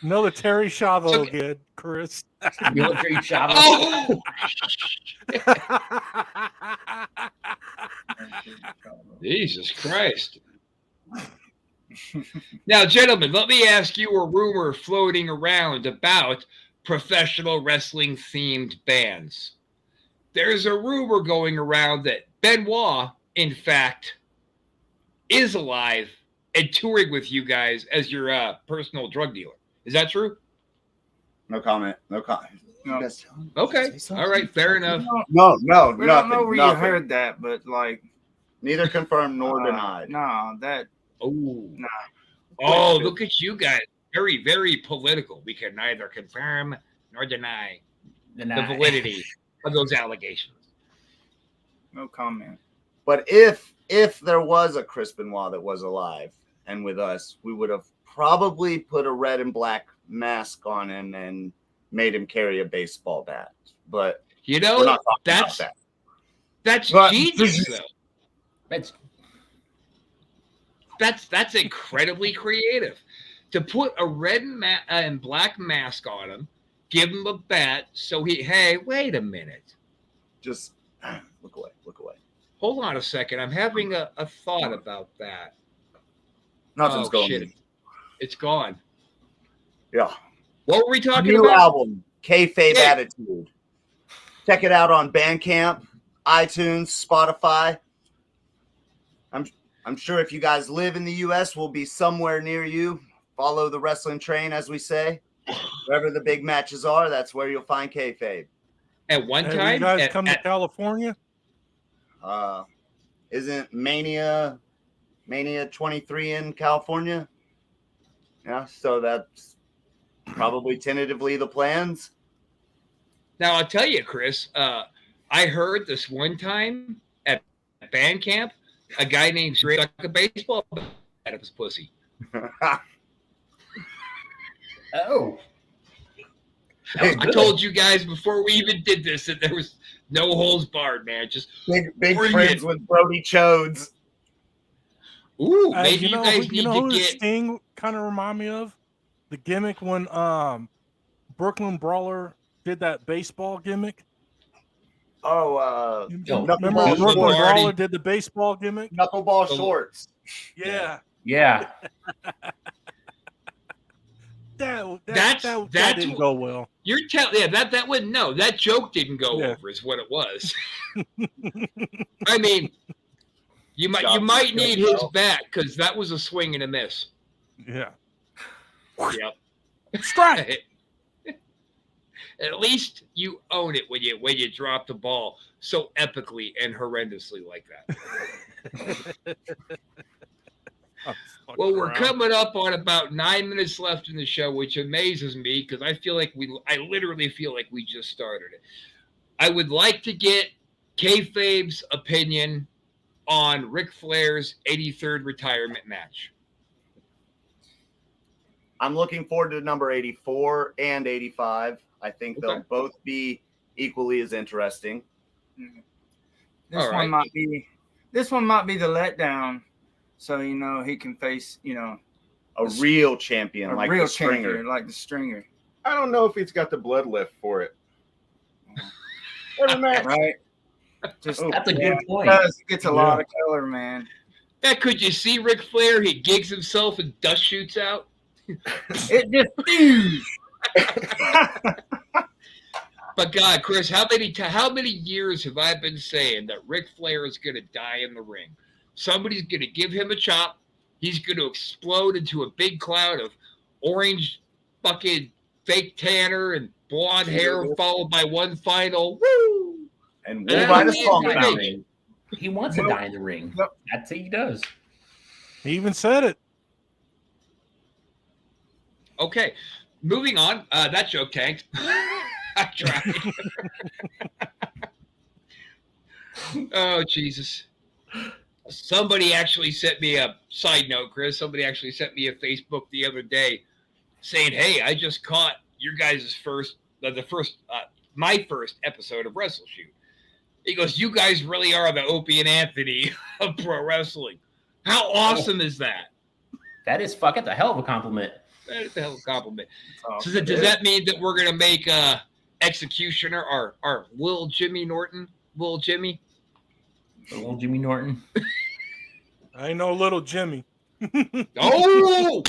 Military Chavo again, Chris. military Chavo. Oh! Jesus Christ. Now, gentlemen, let me ask you a rumor floating around about professional wrestling themed bands. There's a rumor going around that Benoit, in fact, is alive and touring with you guys as your personal drug dealer. Is that true? No comment. No comment. No. Okay. All right. Fair enough. No, We don't know where you heard that, but neither confirmed nor denied. Nah, that. Oh. Nah. Oh, look at you guys. Very, very political. We can neither confirm nor deny the validity of those allegations. No comment. But if there was a Chris Benoit that was alive and with us, we would have probably put a red and black mask on him and made him carry a baseball bat. But you we're know, not talking that's about that. That's But- genius, though. That's That's incredibly creative. To put a red and black mask on him, give him a bat, so hey, wait a minute. Just look away. Look away. Hold on a second. I'm having a thought about that. Nothing's Oh, going shit. on. It's gone. Yeah. What were we talking New about? album, Kayfabe Yeah. Attitude. Check it out on Bandcamp, iTunes, Spotify. I'm sure if you guys live in the U.S., we'll be somewhere near you. Follow the wrestling train, as we say. Wherever the big matches are, that's where you'll find kayfabe. At one Hey, time, you guys come to California? Isn't Mania 23 in California? Yeah, so that's probably tentatively the plans. Now I'll tell you, Chris. I heard this one time at band camp, a guy named Dre stuck a baseball bat up his pussy. Oh. I told you guys before we even did this that there was no holes barred, man. Just big friends with Brody Chodes. Ooh, maybe you guys need to who get. Sting kind of remind me of the gimmick when Brooklyn Brawler did that baseball gimmick. Oh, remember Brooklyn Brawler did the baseball gimmick? Knuckleball shorts. Yeah. Yeah. That didn't go well. You're telling, that wouldn't know. That joke didn't go over, is what it was. I mean, you might need his bat because that was a swing and a miss. Yeah. Yep. Strike. At least you own it when you drop the ball so epically and horrendously like that. Well, we're coming up on about 9 minutes left in the show, which amazes me because I literally feel like we just started it. I would like to get Kayfabe's opinion on Ric Flair's 83rd retirement match. I'm looking forward to number 84 and 85. I think they'll both be equally as interesting. This one might be the letdown. So, he can face, a real champion like the Stringer. Like the Stringer. I don't know if he's got the blood lift for it. Every match. Right. That's a good point. It gets a lot of color, man. Yeah, could you see Ric Flair? He gigs himself and dust shoots out. It just oozes. But God, Chris, how many years have I been saying that Ric Flair is going to die in the ring? Somebody's going to give him a chop. He's going to explode into a big cloud of orange fucking fake tanner and blonde hair, followed by one final woo. And we'll write a song about it. He wants to die in the ring. That's what he does. He even said it. Okay, moving on. That joke tanked. I tried. Oh, Jesus. Somebody actually sent me a side note, Chris. Somebody actually sent me a Facebook the other day saying, "Hey, I just caught your guys' my first episode of Wrestle Shoot." He goes, "You guys really are the Opie and Anthony of pro wrestling." How awesome is that? That is fucking a hell of a compliment. That is a hell of a compliment. So does that mean that we're gonna make Executioner our Lil Jimmy Norton? Lil Jimmy? Little Jimmy Norton. I know little Jimmy. Oh,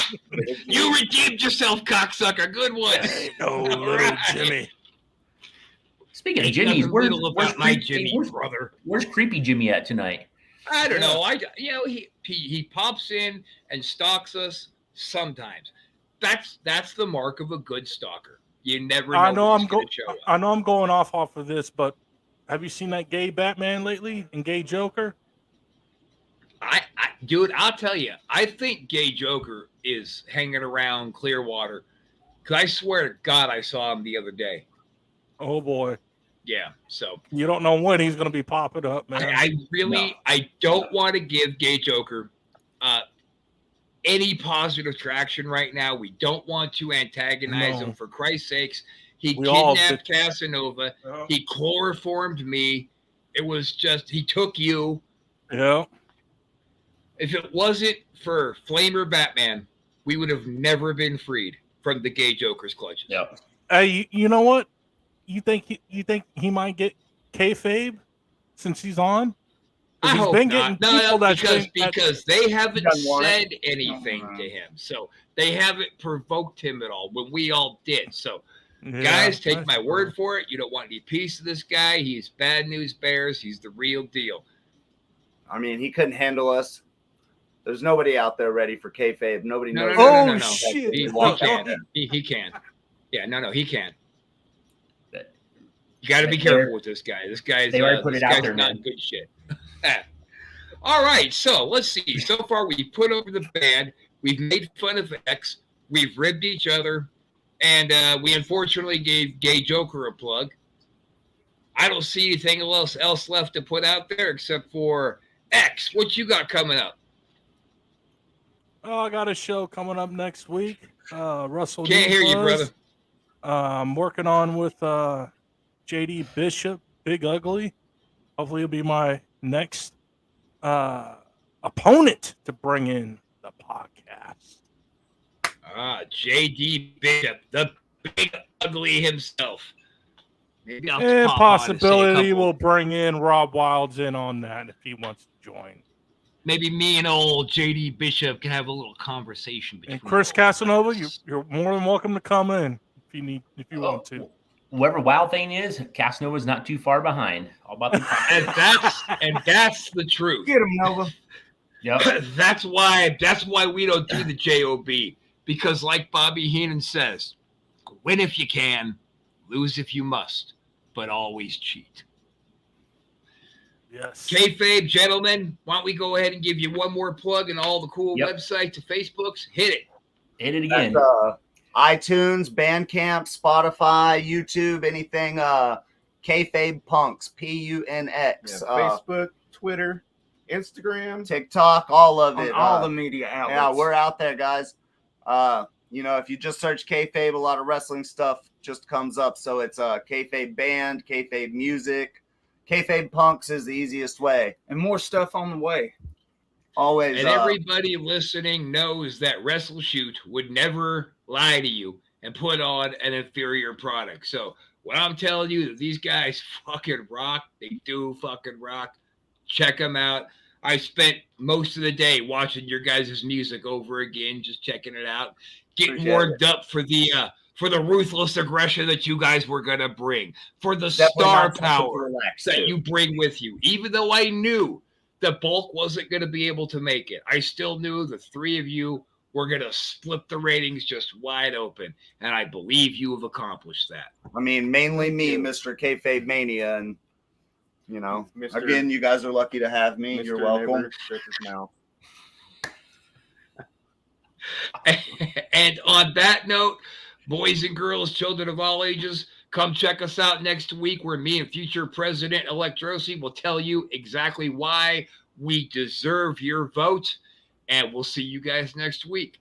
you redeemed yourself, cocksucker. Good one. I know little Jimmy. Speaking of Jimmy's, where's my Jimmy brother? Where's Creepy Jimmy at tonight? I don't know. He pops in and stalks us sometimes. That's the mark of a good stalker. You never know. I know I'm going off of this, but have you seen that gay Batman lately and gay Joker? Dude, I'll tell you, I think gay Joker is hanging around Clearwater. Because I swear to God, I saw him the other day. Oh, boy. Yeah, so. You don't know when he's going to be popping up, man. I don't want to give gay Joker any positive traction right now. We don't want to antagonize him, for Christ's sakes. He kidnapped Casanova. Yeah. He chloroformed me. It was just, he took you. Yeah. If it wasn't for Flamer Batman, we would have never been freed from the gay Joker's clutches. Yep. Hey, you know what? You think he might get kayfabe since he's on? I hope not. Because they haven't said it. anything to him. So they haven't provoked him at all when we all did. So, guys, take my word for it. You don't want any piece of this guy. He's Bad News Bears. He's the real deal. I mean, he couldn't handle us. There's nobody out there ready for kayfabe. Nobody knows. no. Shit. He can. He can. Yeah, no, he can. You got to be careful with this guy. This guy's put it out there, not man. good shit. All right, so let's see. So far, we've put over the band. We've made fun of X. We've ribbed each other. And we unfortunately gave Gay Joker a plug. I don't see anything else left to put out there except for X. What you got coming up? Oh, I got a show coming up next week. Russell. Can't hear you, brother. I'm working on with JD Bishop, Big Ugly. Hopefully, he'll be my next opponent to bring in the podcast. JD Bishop, the Big Ugly himself. Maybe I'll And pop on possibility and say a couple. we'll bring in Rob Wilds in on that if he wants to join. Maybe me and old JD Bishop can have a little conversation between. And Chris both Casanova, of us. you're more than welcome to come in if you want to. Whoever Wild Thing is, Casanova's not too far behind. All about the and that's the truth. Get him, Nova. Yep. That's why we don't do the JOB, because like Bobby Heenan says, win if you can, lose if you must, but always cheat. Yes. Kayfabe, gentlemen, why don't we go ahead and give you one more plug and all the cool websites and Facebooks? Hit it. Hit it again. That's, iTunes, Bandcamp, Spotify, YouTube, anything. Kayfabe Punks, PUNX. Facebook, Twitter, Instagram, TikTok, all of On it. all the media outlets. Yeah, we're out there, guys. If you just search kayfabe, a lot of wrestling stuff just comes up. So it's kayfabe band, kayfabe music, kayfabe punks is the easiest way. And more stuff on the way. Always. And everybody listening knows that Wrestle Shoot would never lie to you and put on an inferior product. So when I'm telling you that these guys fucking rock, they do fucking rock. Check them out. I spent most of the day watching your guys' music over again, just checking it out, getting Appreciate warmed up for the ruthless aggression that you guys were gonna bring, for the Definitely star not something to power relax that to. you bring with you. Even though I knew that Bulk wasn't gonna be able to make it, I still knew the three of you were gonna split the ratings just wide open, and I believe you have accomplished that. I mean, mainly me, Mr. Kayfabe Mania, and Mr. again, you guys are lucky to have me. Mr. You're welcome. Never Shuts his mouth. And on that note, boys and girls, children of all ages, come check us out next week where me and future President Electrosi will tell you exactly why we deserve your vote. And we'll see you guys next week.